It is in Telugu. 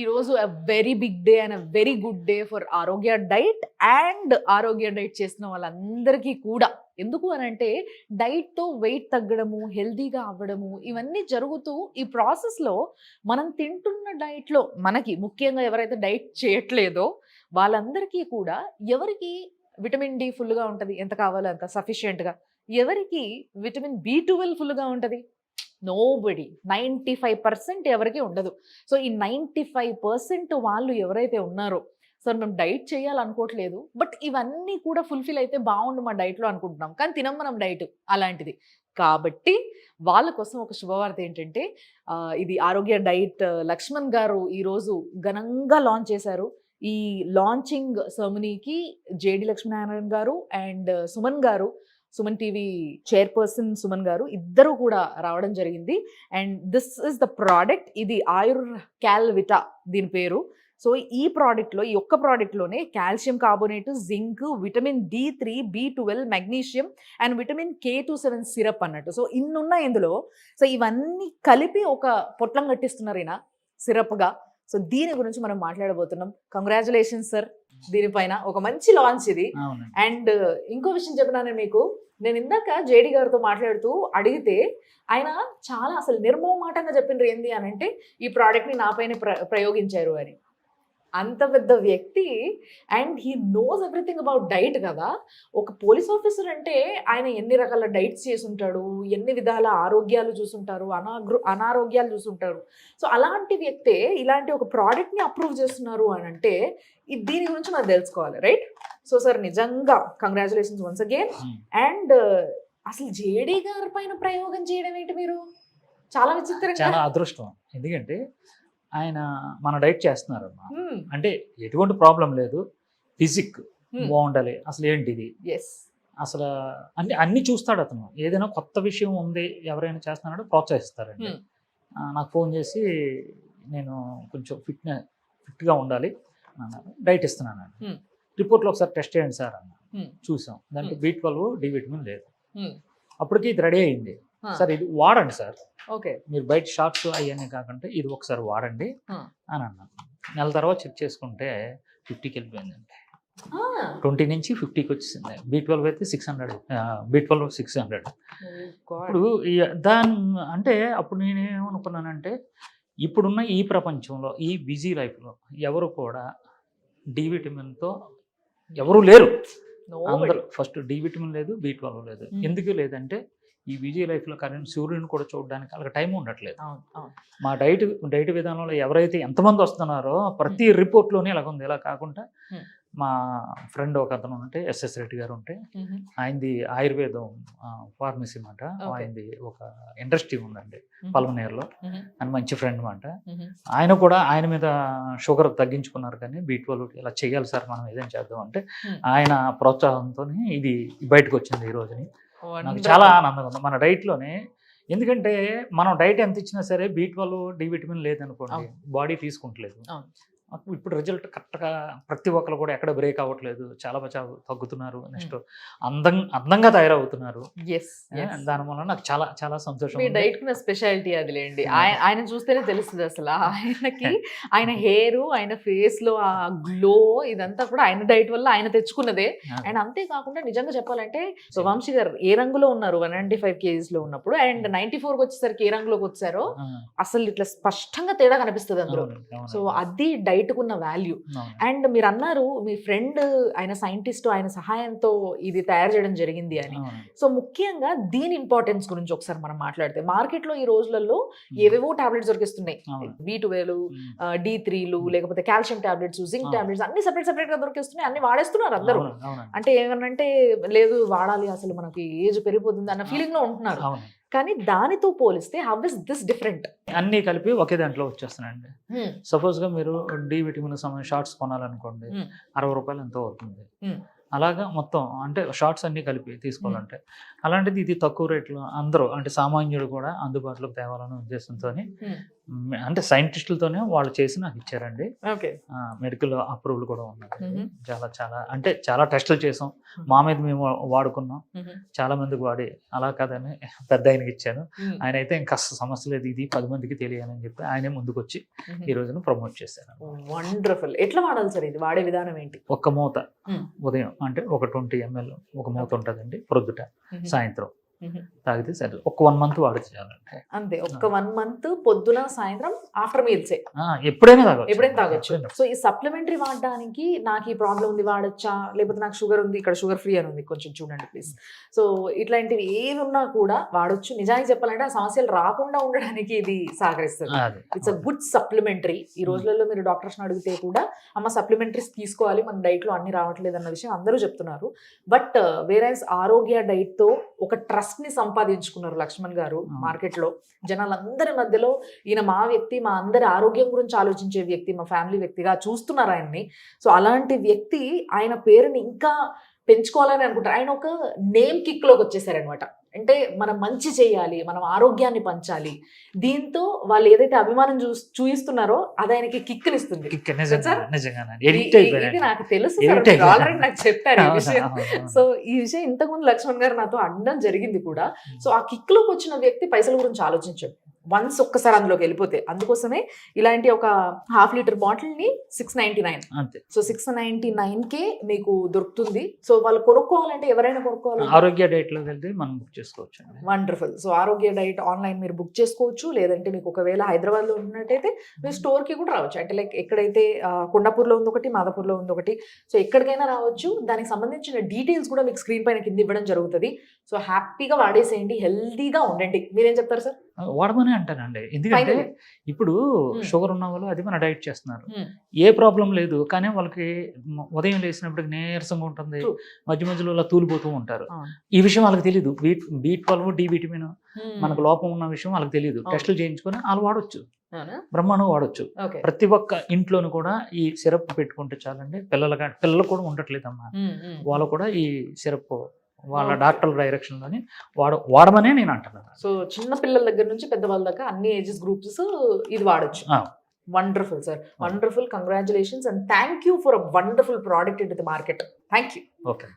ఈరోజు very big day and very good day for ఆరోగ్య డైట్ అండ్ ఆరోగ్య డైట్ చేసిన వాళ్ళందరికీ కూడా. ఎందుకు అని అంటే డైట్తో వెయిట్ తగ్గడము, హెల్దీగా అవ్వడము ఇవన్నీ జరుగుతూ ఈ ప్రాసెస్లో మనం తింటున్న డైట్లో మనకి ముఖ్యంగా ఎవరైతే డైట్ చేయట్లేదో వాళ్ళందరికీ కూడా ఎవరికి విటమిన్ డి ఫుల్గా ఉంటుంది, ఎంత కావాలో అంత సఫిషియెంట్గా, ఎవరికి విటమిన్ B12 ఫుల్గా ఉంటుంది, నోబడి 95% ఎవరికి ఉండదు. సో ఈ 95% వాళ్ళు ఎవరైతే ఉన్నారో సార్ మేము డైట్ చేయాలనుకోవట్లేదు, బట్ ఇవన్నీ కూడా ఫుల్ఫిల్ అయితే బాగుండు మా డైట్లో అనుకుంటున్నాం, కానీ తినం మనం డైట్ అలాంటిది. కాబట్టి వాళ్ళ కోసం ఒక శుభవార్త ఏంటంటే ఇది ఆరోగ్య డైట్ లక్ష్మణ్ గారు ఈరోజు ఘనంగా లాంచ్ చేశారు. ఈ లాంచింగ్ సెరమనీకి జేడి లక్ష్మీనారాయణ గారు అండ్ సుమన్ గారు, సుమన్ టీవీ చైర్పర్సన్ సుమన్ గారు ఇద్దరు కూడా రావడం జరిగింది. And this is the product, ఇది ఆయుర్ క్యాల్విటా దీని పేరు. సో ఈ ప్రోడక్ట్లో, ఈ ఒక్క ప్రోడక్ట్లోనే calcium carbonate, zinc, vitamin D3, B12, magnesium and vitamin K27 syrup అన్నట్టు. సో ఇన్నున్నాయి ఇందులో. సో ఇవన్నీ కలిపి ఒక పొట్లం కట్టిస్తున్నారు ఈయన సిరప్గా. సో దీని గురించి మనం మాట్లాడబోతున్నాం. కంగ్రాచులేషన్స్ సార్, దీనిపైన ఒక మంచి లాంచ్ ఇది. అండ్ ఇంకో విషయం చెప్పినాను మీకు, నేను ఇందాక జేడి గారితో మాట్లాడుతూ అడిగితే ఆయన చాలా అసలు నిర్మోహమాటంగా చెప్పిండ్రు ఏంది అని అంటే ఈ ప్రోడక్ట్ని నాపైన ప్రయోగించారు అని. అంత పెద్ద వ్యక్తి and he knows everything about diet కదా. ఒక పోలీస్ ఆఫీసర్ అంటే ఆయన ఎన్ని రకాల డైట్స్ చేసుంటాడు, ఎన్ని విధాల ఆరోగ్యాలు చూసుంటారు, అనారోగ్యాలు చూసుంటారు. సో అలాంటి వ్యక్తే ఇలాంటి ఒక ప్రోడక్ట్ని అప్రూవ్ చేస్తున్నారు అని అంటే దీని గురించి మనం తెలుసుకోవాలి, రైట్? సో సార్ నిజంగా కంగ్రాచులేషన్స్ వన్స్ అగైన్. అండ్ అసలు జేడీ గారి పైన ప్రయోగం చేయడం ఏంటి మీరు? చాలా విచిత్రంగా, చాలా అదృష్టం. ఎందుకంటే ఆయన మన డైట్ చేస్తున్నారు అంటే ఎటువంటి ప్రాబ్లం లేదు, ఫిజిక్ బాగుండాలి, అసలు ఏంటిది అసలు అన్ని చూస్తాడు అతను. ఏదైనా కొత్త విషయం ఉంది ఎవరైనా చేస్తున్నాడో ప్రోత్సహిస్తారండి. నాకు ఫోన్ చేసి నేను కొంచెం ఫిట్గా ఉండాలి అన్నారు, డైట్ ఇస్తున్నాను. రిపోర్ట్లో ఒకసారి టెస్ట్ చేయండి సార్ అన్న. చూసాం, దాంట్లో B12, D విటమిన్ లేదు. అప్పటికి ఇది రెడీ అయింది. సార్ ఇది వాడండి సార్, ఓకే, మీరు బయట షార్ట్స్ అవన్నీ కాకుండా ఇది ఒకసారి వాడండి అని అన్నాను. నెల తర్వాత చెక్ చేసుకుంటే 50కి వెళ్ళిపోయిందండి. 20 నుంచి 50కి వచ్చేసింది. B12 అయితే 600, B12 600. ఇప్పుడు దాని అంటే అప్పుడు నేనేమనుకున్నానంటే ఇప్పుడున్న ఈ ప్రపంచంలో, ఈ బిజీ లైఫ్లో ఎవరు కూడా డి విటమిన్తో ఎవరు లేరు. అందరూ ఫస్ట్ డి విటమిన్ లేదు, B12 లేదు. ఎందుకు లేదంటే ఈ బిజీ లైఫ్లో కరెంట్ సూర్యుని కూడా చూడడానికి వాళ్ళకి టైం ఉండట్లేదు. మా డైట్ విధానంలో ఎవరైతే ఎంతమంది వస్తున్నారో ప్రతి రిపోర్ట్లోనే ఇలాగ ఉంది. ఇలా కాకుండా మా ఫ్రెండ్ ఒక అతను ఉంటే SS రెడ్డి గారు ఉంటే, ఆయనది ఆయుర్వేదం ఫార్మసీ మాట, ఆయనది ఒక ఇండస్ట్రీ ఉందండి పల్మనేర్లో, ఆయన మంచి ఫ్రెండ్ మాట. ఆయన కూడా ఆయన మీద షుగర్ తగ్గించుకున్నారు, కానీ B12 ఇలా చేయాలి సార్ మనం ఏదైనా చేద్దాం అంటే ఆయన ప్రోత్సాహంతో ఇది బయటకు వచ్చింది ఈ రోజుని. నాకు చాలా ఆనందంగా ఉంది మన డైట్లోనే. ఎందుకంటే మనం డైట్ ఎంత ఇచ్చినా సరే B12, D విటమిన్ లేదనుకోండి బాడీ తీసుకుంటలేదు. ఇప్పుడు రిజల్ట్ కరెక్ట్గా ప్రతి ఒక్కరు కూడా ఎక్కడ బ్రేక్ అవ్వట్లేదు, చాలా తగ్గుతున్నారు, నెక్స్ట్ అందంగా తయారవుతున్నారు. దానివల్ల నాకు చాలా చాలా సంతోషం. మీ డైట్ కి స్పెషాలిటీ అదిలేండి. ఆయన చూస్తేనే తెలుస్తుంది అసలు ఆయనకి, ఆయన హెయిర్, ఆయన ఫేస్ లో ఆ గ్లో ఇదంతా కూడా ఆయన డైట్ వల్ల ఆయన తెచ్చుకున్నదే. అండ్ అంతేకాకుండా నిజంగా చెప్పాలంటే వంశీ గారు ఏ రంగులో ఉన్నారు 195 kgs లో ఉన్నప్పుడు, అండ్ 94కి వచ్చేసరికి ఏ రంగులోకి వచ్చారో అసలు ఇట్లా స్పష్టంగా తేడా కనిపిస్తుంది అందులో. సో అది డైట్ కున్న వాల్యూ. అండ్ మీరు అన్నారు మీ ఫ్రెండ్ ఆయన సైంటిస్ట్, ఆయన సహాయంతో ఇది తయారు చేయడం జరిగింది అని. సో ముఖ్యంగా దీని ఇంపార్టెన్స్ గురించి ఒకసారి మనం మాట్లాడితే, మార్కెట్ లో ఈ రోజులలో ఏవేవో టాబ్లెట్స్ దొరికిస్తున్నాయి. B12, D3లు, లేకపోతే కాల్షియం టాబ్లెట్స్, జింక్ టాబ్లెట్స్ అన్ని సెపరేట్ గా దొరికిస్తున్నాయి, అన్ని వాడేస్తున్నారు అందరూ. అంటే ఏమనంటే లేదు వాడాలి, అసలు మనకి ఏజ్ పెరిగిపోతుంది అన్న ఫీలింగ్ లో ఉంటున్నారు. కానీ దానితో పోలిస్తే హౌ ఇస్ దిస్ డిఫరెంట్? అన్నీ కలిపి ఒకే దాంట్లో వచ్చేస్తున్నాయండి. సపోజ్గా మీరు డి విటమిన్ షార్ట్స్ కొనాలనుకోండి, 60 రూపాయలు ఎంతో అవుతుంది. అలాగా మొత్తం అంటే షార్ట్స్ అన్నీ కలిపి తీసుకోవాలంటే, అలాంటిది ఇది తక్కువ రేట్లో అందరూ అంటే సామాన్యుడు కూడా అందుబాటులోకి తేవాలనే ఉద్దేశంతో అంటే సైంటిస్టులతోనే వాళ్ళు చేసి నాకు ఇచ్చారండి. ఓకే. మెడికల్ అప్రూవల్ కూడా ఉన్నది. చాలా చాలా అంటే చాలా టెస్టులు చేసాం. మా మీద మేము వాడుకున్నాం. చాలా మందికి వాడి అలా కాదని పెద్ద ఆయనకి ఇచ్చాను. ఆయన అయితే ఇంకా అస్సలు సమస్య లేదు, ఇది 10 మందికి తెలియాలని చెప్పి ఆయనే ముందుకొచ్చి ఈ రోజున ప్రమోట్ చేశారు. వండర్ఫుల్. ఎట్లా వాడాలి సార్ ఇది? వాడే విధానం ఏంటి? ఒక్క మూత ఉదయం అంటే ఒక 20 ml ఒక మూత ఉంటుందండి, ప్రొద్దుట సాయంత్రం తాగితే సరే. ఒక 1 month వాడితే చాలంటే అంతే. ఒక్క 1 month పొద్దున సాయంత్రం ఆఫ్టర్ మీల్సే ఎప్పుడైనా తాగొచ్చు. సో ఈ సప్లిమెంటరీ వాడడానికి నాకు ఈ ప్రాబ్లం ఉంది వాడచ్చా, లేకపోతే నాకు షుగర్ ఉంది, ఇక్కడ షుగర్ ఫ్రీ అని ఉంది, కొంచెం చూడండి ప్లీజ్. సో ఇట్లాంటివి ఏవి ఉన్నా కూడా వాడొచ్చు. నిజానికి చెప్పాలంటే ఆ సమస్యలు రాకుండా ఉండడానికి ఇది సహకరిస్తుంది. It's a good supplementary. ఈ రోజులలో మీరు డాక్టర్స్ని అడిగితే కూడా అమ్మ సప్లిమెంటరీస్ తీసుకోవాలి, మన డైట్లో అన్ని రావట్లేదు అన్న విషయం అందరూ చెప్తున్నారు. బట్ వేరేస్ ఆరోగ్య డైట్తో ఒక ట్రస్ట్ ని సంపాదించుకున్నారు లక్ష్మణ్ గారు మార్కెట్ లో. జనాలందరి మధ్యలో ఈయన మా వ్యక్తి, మా అందరి ఆరోగ్యం గురించి ఆలోచించే వ్యక్తి, మా ఫ్యామిలీ వ్యక్తిగా చూస్తున్నారు ఆయన్ని. సో అలాంటి వ్యక్తి ఆయన పేరుని ఇంకా పెంచుకోవాలని అనుకుంటారు. ఆయన ఒక నేమ్ కిక్ లోకి వచ్చేసారనమాట. అంటే మనం మంచి చేయాలి, మనం ఆరోగ్యాన్ని పంచాలి. దీంతో వాళ్ళు ఏదైతే అభిమానం చూయిస్తున్నారో అది ఆయనకి కిక్నిస్తుంది. ఇది నాకు తెలుసు, ఆల్రెడీ నాకు చెప్పారు ఈ విషయం. సో ఈ విషయం ఇంతకుముందు లక్ష్మణ్ గారు నాతో అనడం జరిగింది కూడా. సో ఆ కిక్ లోకి వచ్చిన వ్యక్తి పైసల గురించి ఆలోచించాడు వన్స్ ఒక్కసారి అందులోకి వెళ్ళిపోతే. అందుకోసమే ఇలాంటి ఒక 1/2 లీటర్ బాటిల్ ని 699 అంతే. సో 699కే మీకు దొరుకుతుంది. సో వాళ్ళు కొనుక్కోవాలంటే ఎవరైనా కొనుక్కోవాలి, ఆరోగ్య డైట్ లో వెళ్తే మనం బుక్ చేసుకోవచ్చు. వండర్ఫుల్. సో ఆరోగ్య డైట్ ఆన్లైన్ మీరు బుక్ చేసుకోవచ్చు. లేదంటే మీకు ఒకవేళ హైదరాబాద్ లో ఉన్నట్టయితే మీరు స్టోర్ కి కూడా రావచ్చు. అంటే లైక్ ఎక్కడైతే కొండాపూర్లో ఉంది ఒకటి, మాదాపూర్లో ఉంది ఒకటి. సో ఎక్కడికైనా రావచ్చు. దానికి సంబంధించిన డీటెయిల్స్ కూడా మీకు స్క్రీన్ పైన కింద ఇవ్వడం జరుగుతుంది. సో హ్యాపీగా వాడేసేయండి, హెల్దీగా ఉండండి. మీరేం చెప్తారు సార్? వాడమని అంటానండి. ఎందుకంటే ఇప్పుడు షుగర్ ఉన్న వాళ్ళు అది మన డైట్ చేస్తున్నారు, ఏ ప్రాబ్లం లేదు. కానీ వాళ్ళకి ఉదయం లేసినప్పటికి నీరసంగా ఉంటుంది, మధ్య మధ్యలో అలా తూలిపోతూ ఉంటారు. ఈ విషయం వాళ్ళకి తెలియదు. B12 D విటమిన్ మనకు లోపం ఉన్న విషయం వాళ్ళకి తెలియదు. టెస్టులు చేయించుకొని వాళ్ళు వాడొచ్చు, బ్రహ్మాండం వాడొచ్చు. ప్రతి ఒక్క ఇంట్లోనూ కూడా ఈ సిరప్ పెట్టుకుంటే చాలండి. పిల్లలు కూడా ఉండట్లేదమ్మా, వాళ్ళు కూడా ఈ సిరప్ వాళ్ళ డాక్టర్ డైరెక్షన్ లోని వాడమనే నేను అంటున్నాను. సో చిన్న పిల్లల దగ్గర నుంచి పెద్దవాళ్ళ దాకా అన్ని ఏజెస్ గ్రూప్స్ ఇది వాడచ్చు. Wonderful sir, wonderful. Congratulations and thank you for a wonderful product in the market. Thank you. Okay.